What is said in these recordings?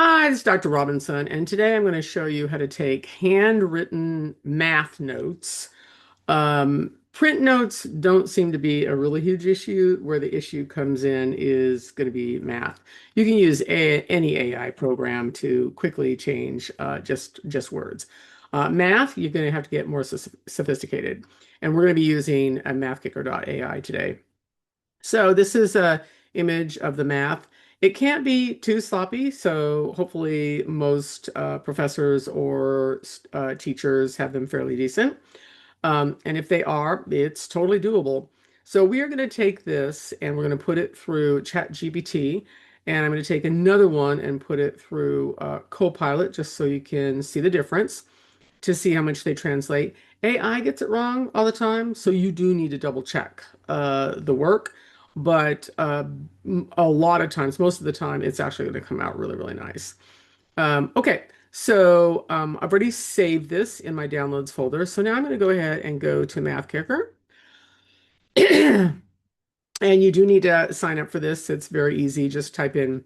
Hi, this is Dr. Robinson, and today I'm going to show you how to take handwritten math notes. Print notes don't seem to be a really huge issue. Where the issue comes in is going to be math. You can use any AI program to quickly change just words. Math, you're going to have to get more sophisticated, and we're going to be using a mathkicker.ai today. So this is a image of the math. It can't be too sloppy, so hopefully most professors or teachers have them fairly decent. And if they are, it's totally doable. So we are going to take this and we're going to put it through ChatGPT, and I'm going to take another one and put it through Copilot just so you can see the difference to see how much they translate. AI gets it wrong all the time, so you do need to double check the work. But a lot of times, most of the time, it's actually going to come out really, really nice. Okay, so I've already saved this in my downloads folder. So now I'm going to go ahead and go to MathKicker. And you do need to sign up for this. It's very easy. Just type in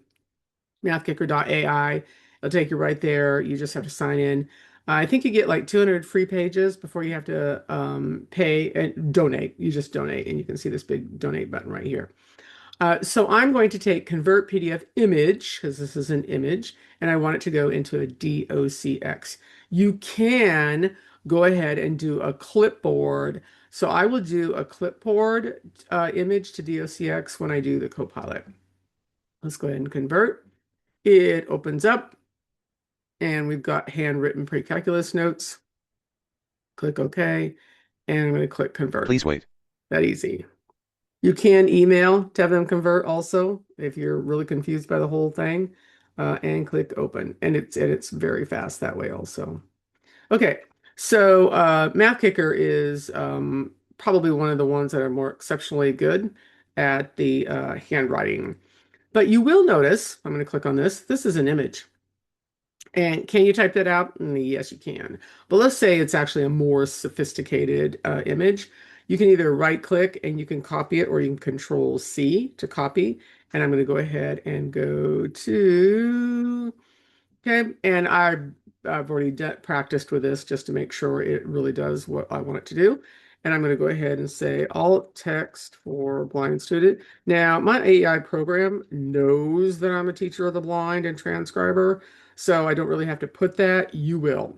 mathkicker.ai. It'll take you right there. You just have to sign in. I think you get like 200 free pages before you have to pay and donate. You just donate, and you can see this big donate button right here. So I'm going to take convert PDF image, because this is an image, and I want it to go into a DOCX. You can go ahead and do a clipboard. So I will do a clipboard image to DOCX when I do the Copilot. Let's go ahead and convert. It opens up, and we've got handwritten pre-calculus notes. Click OK, and I'm going to click convert. Please wait. That easy. You can email to have them convert also if you're really confused by the whole thing, and click open. And it's very fast that way also. Okay, so MathKicker is probably one of the ones that are more exceptionally good at the handwriting. But you will notice, I'm going to click on this. This is an image. And can you type that out? Yes, you can. But let's say it's actually a more sophisticated image. You can either right click and you can copy it, or you can control C to copy. And I'm going to go ahead and go to, okay. And I've already practiced with this just to make sure it really does what I want it to do. And I'm going to go ahead and say alt text for blind student. Now, my AI program knows that I'm a teacher of the blind and transcriber, so I don't really have to put that. You will,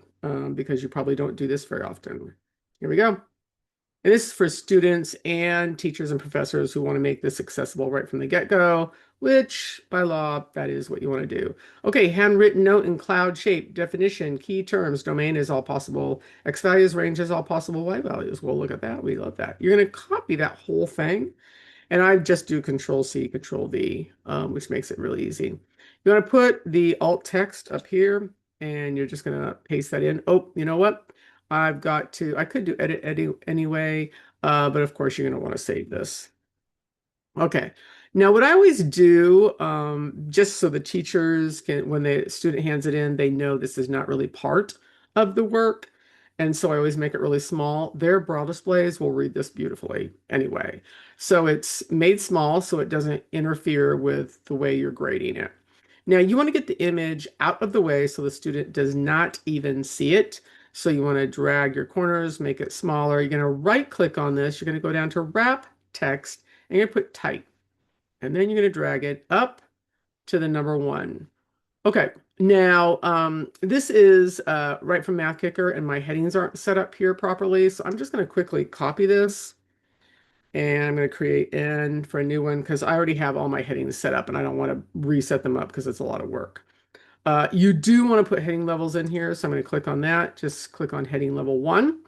because you probably don't do this very often. Here we go. And this is for students and teachers and professors who want to make this accessible right from the get-go, which by law, that is what you want to do. Okay, handwritten note in cloud shape, definition, key terms, domain is all possible, X values, range is all possible, Y values. Well, look at that. We love that. You're going to copy that whole thing. And I just do Control C, Control V, which makes it really easy. You want to put the alt text up here, and you're just going to paste that in. Oh, you know what? I could do edit anyway, but of course you're going to want to save this. Okay. Now, what I always do, just so the teachers can, when the student hands it in, they know this is not really part of the work. And so I always make it really small. Their braille displays will read this beautifully anyway. So it's made small so it doesn't interfere with the way you're grading it. Now, you want to get the image out of the way so the student does not even see it. So you want to drag your corners, make it smaller. You're going to right click on this. You're going to go down to wrap text, and you're going to put type. And then you're going to drag it up to the number 1. Okay, now this is right from MathKicker, and my headings aren't set up here properly. So I'm just going to quickly copy this, and I'm going to create N for a new one because I already have all my headings set up and I don't want to reset them up because it's a lot of work. You do want to put heading levels in here, so I'm going to click on that. Just click on heading level 1,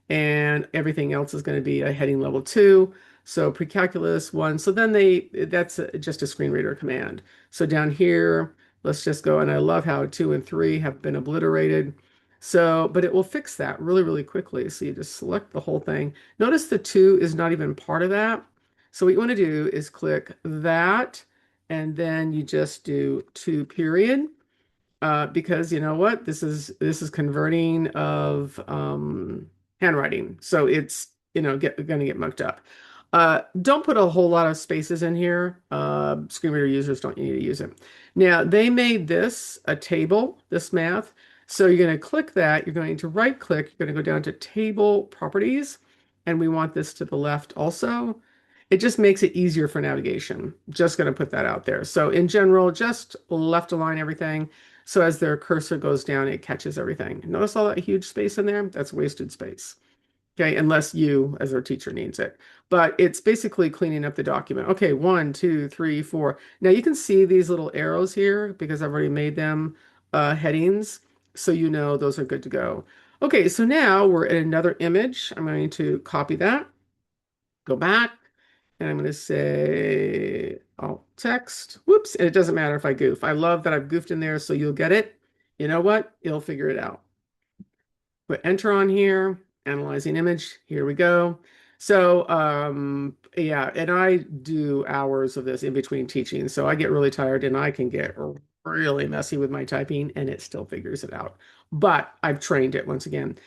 and everything else is going to be a heading level 2. So pre-calculus 1. So then that's just a screen reader command. So down here, let's just go, and I love how 2 and 3 have been obliterated. So, but it will fix that really, really quickly. So you just select the whole thing. Notice the 2 is not even part of that. So what you want to do is click that, and then you just do 2 period. Because you know what? This is converting of handwriting. So it's, going to get mucked up. Don't put a whole lot of spaces in here. Screen reader users don't need to use it. Now, they made this a table, this math. So you're going to click that. You're going to right click. You're going to go down to table properties. And we want this to the left also. It just makes it easier for navigation. Just going to put that out there. So in general, just left align everything. So as their cursor goes down, it catches everything. Notice all that huge space in there? That's wasted space. Okay, unless you, as our teacher, needs it. But it's basically cleaning up the document. Okay, 1, 2, 3, 4. Now you can see these little arrows here because I've already made them headings, so you know those are good to go. Okay, so now we're in another image. I'm going to copy that, go back, and I'm going to say alt text. Whoops, and it doesn't matter if I goof. I love that I've goofed in there, so you'll get it. You know what? You'll figure it out. Put enter on here, analyzing image. Here we go. So yeah, and I do hours of this in between teaching. So I get really tired and I can get really messy with my typing and it still figures it out. But I've trained it once again.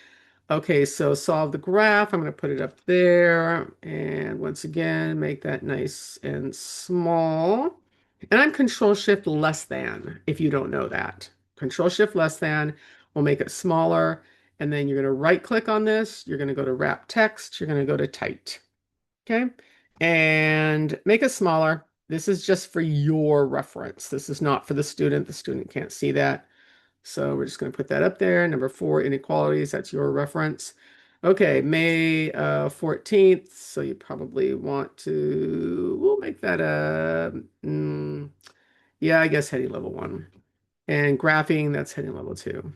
Okay, so solve the graph. I'm going to put it up there. And once again, make that nice and small. And I'm Control Shift less than, if you don't know that. Control Shift less than will make it smaller. And then you're going to right click on this. You're going to go to wrap text. You're going to go to tight. Okay. And make it smaller. This is just for your reference. This is not for the student. The student can't see that. So we're just going to put that up there. Number 4, inequalities. That's your reference. Okay, May 14th. So you probably want to, we'll make that a, yeah, I guess heading level 1. And graphing, that's heading level 2.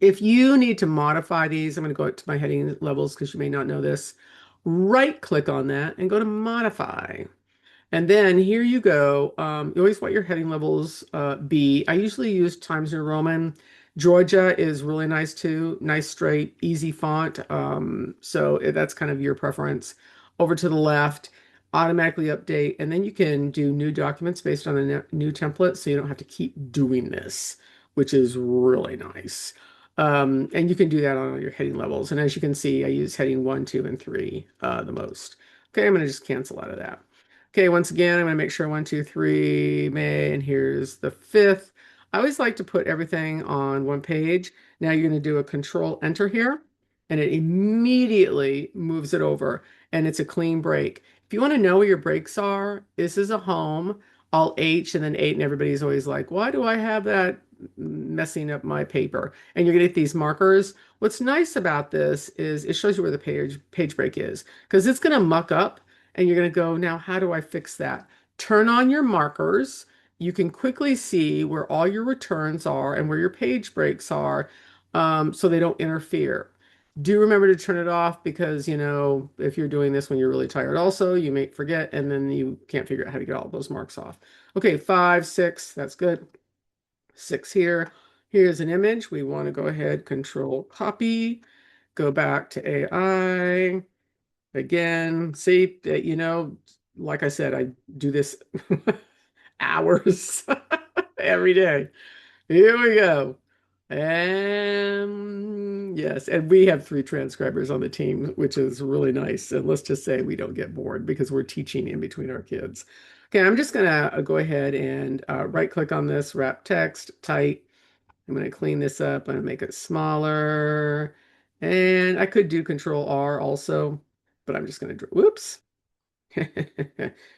If you need to modify these, I'm going to go to my heading levels because you may not know this. Right click on that and go to modify. And then here you go. You always want your heading levels be. I usually use Times New Roman. Georgia is really nice too. Nice, straight, easy font. So that's kind of your preference. Over to the left, automatically update. And then you can do new documents based on a new template. So you don't have to keep doing this, which is really nice. And you can do that on your heading levels. And as you can see, I use heading 1, 2, and 3 the most. Okay, I'm going to just cancel out of that. Okay, once again, I'm going to make sure 1, 2, 3, May, and here's the 5th. I always like to put everything on one page. Now you're going to do a Control Enter here, and it immediately moves it over, and it's a clean break. If you want to know where your breaks are, this is a home, all H and then 8, and everybody's always like, why do I have that messing up my paper? And you're going to get these markers. What's nice about this is it shows you where the page break is, because it's going to muck up and you're going to go, now, how do I fix that? Turn on your markers. You can quickly see where all your returns are and where your page breaks are, so they don't interfere. Do remember to turn it off because, you know, if you're doing this when you're really tired also, you may forget and then you can't figure out how to get all those marks off. Okay, 5, 6, that's good. 6 here. Here's an image. We want to go ahead, Control Copy, go back to AI. Again, see, you know, like I said, I do this hours every day. Here we go. And yes, and we have 3 transcribers on the team, which is really nice. And let's just say we don't get bored because we're teaching in between our kids. Okay, I'm just gonna go ahead and right click on this, wrap text, tight. I'm gonna clean this up. I'm gonna make it smaller. And I could do Control R also, but I'm just gonna, whoops.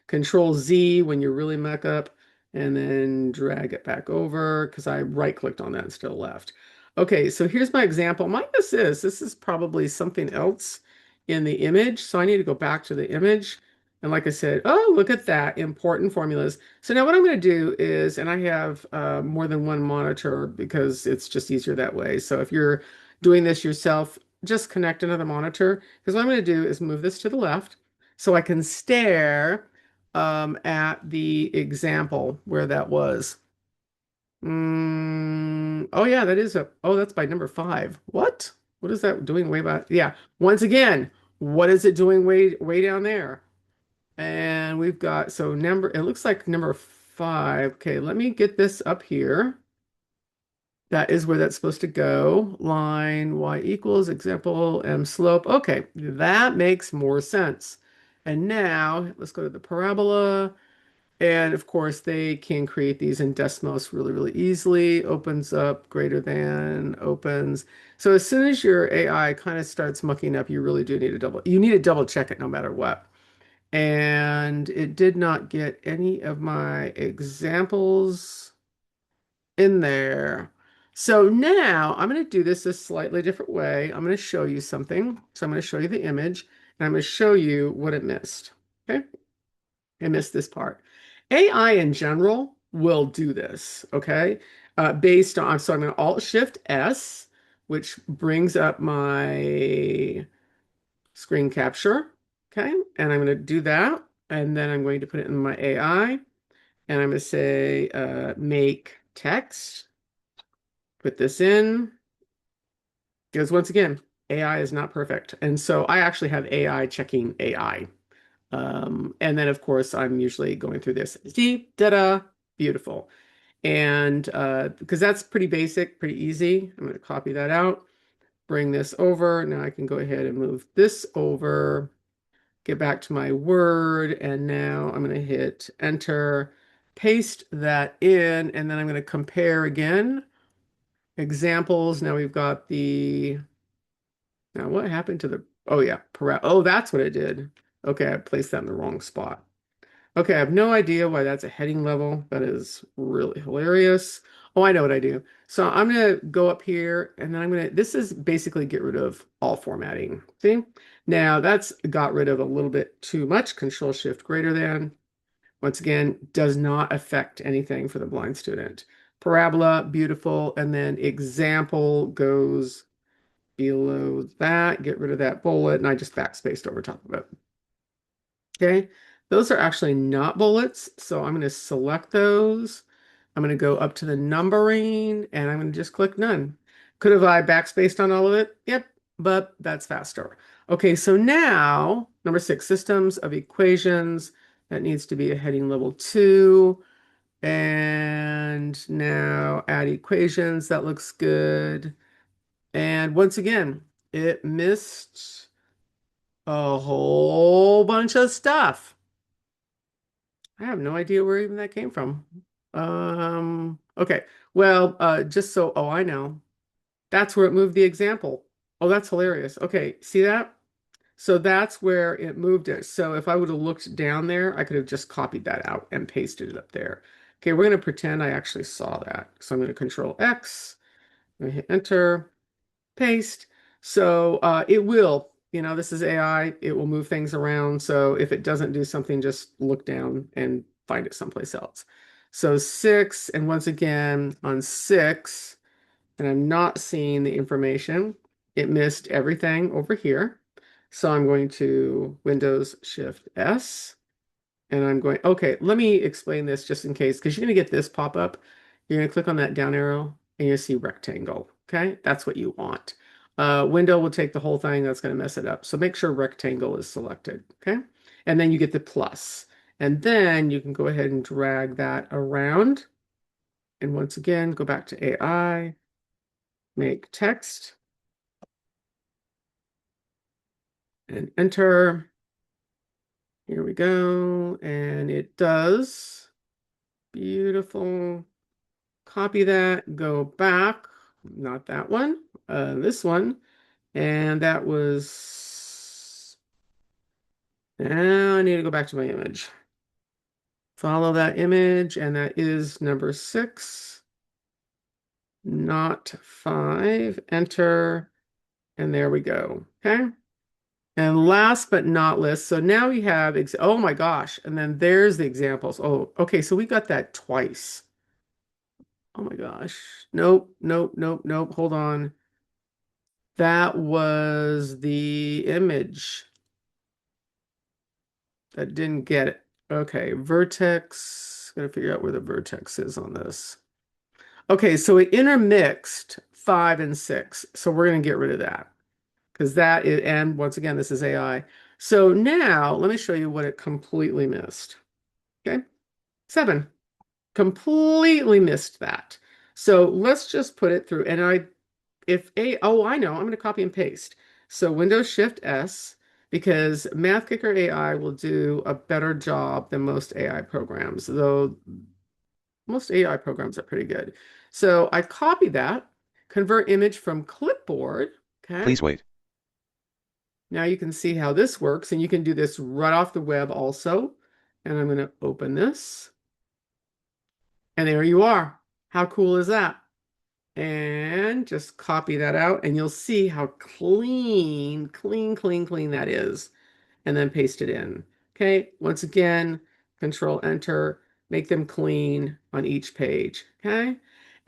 Control Z when you really muck up, and then drag it back over because I right clicked on that and still left. Okay, so here's my example. This is probably something else in the image. So I need to go back to the image. And like I said, oh, look at that, important formulas. So now what I'm going to do is, and I have more than one monitor because it's just easier that way. So if you're doing this yourself, just connect another monitor because what I'm going to do is move this to the left so I can stare at the example where that was. Oh yeah, that's by number 5. What? What is that doing way back? Yeah, once again, what is it doing way down there? And we've got, so number, it looks like number 5. Okay, let me get this up here. That is where that's supposed to go. Line y equals example m slope. Okay, that makes more sense. And now let's go to the parabola. And of course, they can create these in Desmos really, really easily. Opens up, greater than, opens. So as soon as your AI kind of starts mucking up, you really do need you need to double check it no matter what. And it did not get any of my examples in there. So now I'm going to do this a slightly different way. I'm going to show you something. So I'm going to show you the image and I'm going to show you what it missed. Okay. I missed this part. AI in general will do this. Okay. Based on, so I'm going to Alt Shift S, which brings up my screen capture. Okay. And I'm going to do that. And then I'm going to put it in my AI and I'm going to say, make text. Put this in, because once again, AI is not perfect. And so I actually have AI checking AI. And then of course I'm usually going through this. See, da-da, beautiful. And because that's pretty basic, pretty easy. I'm going to copy that out, bring this over. Now I can go ahead and move this over, get back to my Word, and now I'm going to hit enter, paste that in, and then I'm going to compare again. Examples. Now we've got the, now what happened to the, oh yeah, oh, that's what it did. Okay, I placed that in the wrong spot. Okay, I have no idea why that's a heading level. That is really hilarious. Oh, I know what I do. So I'm gonna go up here and then this is basically get rid of all formatting. See? Now that's got rid of a little bit too much. Control Shift greater than. Once again, does not affect anything for the blind student. Parabola, beautiful. And then example goes below that. Get rid of that bullet. And I just backspaced over top of it. Okay. Those are actually not bullets. So I'm going to select those. I'm going to go up to the numbering and I'm going to just click none. Could have I backspaced on all of it? Yep. But that's faster. Okay. So now number 6, systems of equations. That needs to be a heading level 2. And now add equations. That looks good. And once again, it missed a whole bunch of stuff. I have no idea where even that came from. Okay. Well, just so, oh, I know. That's where it moved the example. Oh, that's hilarious. Okay, see that? So that's where it moved it. So if I would have looked down there, I could have just copied that out and pasted it up there. Okay, we're going to pretend I actually saw that. So I'm going to Control X, I'm going to hit Enter, paste. So it will, this is AI, it will move things around. So if it doesn't do something, just look down and find it someplace else. So 6, and once again on 6, and I'm not seeing the information. It missed everything over here. So I'm going to Windows Shift S. And I'm going, okay, let me explain this just in case, because you're going to get this pop up. You're going to click on that down arrow and you'll see rectangle. Okay, that's what you want. Window will take the whole thing. That's going to mess it up. So make sure rectangle is selected. Okay, and then you get the plus. And then you can go ahead and drag that around. And once again, go back to AI, make text, and enter. Here we go. And it does. Beautiful. Copy that, go back, not that one, this one, and that was, now I need to go back to my image. Follow that image, and that is number 6, not 5, enter, and there we go, okay? And last but not least, so now we have, oh my gosh, and then there's the examples. Oh, okay, so we got that twice. Oh my gosh. Nope, nope, nope, nope. Hold on. That was the image that didn't get it. Okay, vertex. Gotta figure out where the vertex is on this. Okay, so it intermixed 5 and 6. So we're gonna get rid of that because that is, and once again, this is AI. So now let me show you what it completely missed. Okay, 7. Completely missed that. So let's just put it through. And oh, I know, I'm going to copy and paste. So Windows Shift S, because MathKicker AI will do a better job than most AI programs, though most AI programs are pretty good. So I copy that, convert image from clipboard. Okay. Please wait. Now you can see how this works, and you can do this right off the web also. And I'm going to open this, and there you are. How cool is that? And just copy that out, and you'll see how clean that is. And then paste it in. Okay, once again, Control Enter, make them clean on each page. Okay,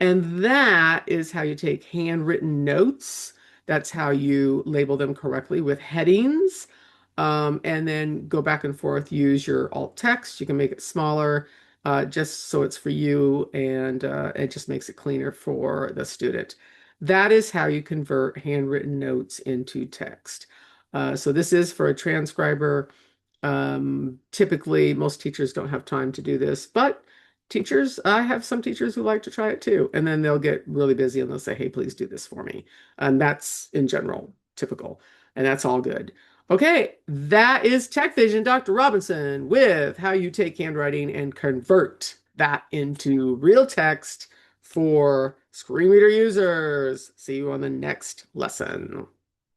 and that is how you take handwritten notes. That's how you label them correctly with headings. And then go back and forth, use your alt text. You can make it smaller just so it's for you, and it just makes it cleaner for the student. That is how you convert handwritten notes into text. So this is for a transcriber. Typically, most teachers don't have time to do this, but I have some teachers who like to try it too. And then they'll get really busy and they'll say, hey, please do this for me. And that's in general typical. And that's all good. Okay, that is Tech Vision, Dr. Robinson, with how you take handwriting and convert that into real text for screen reader users. See you on the next lesson.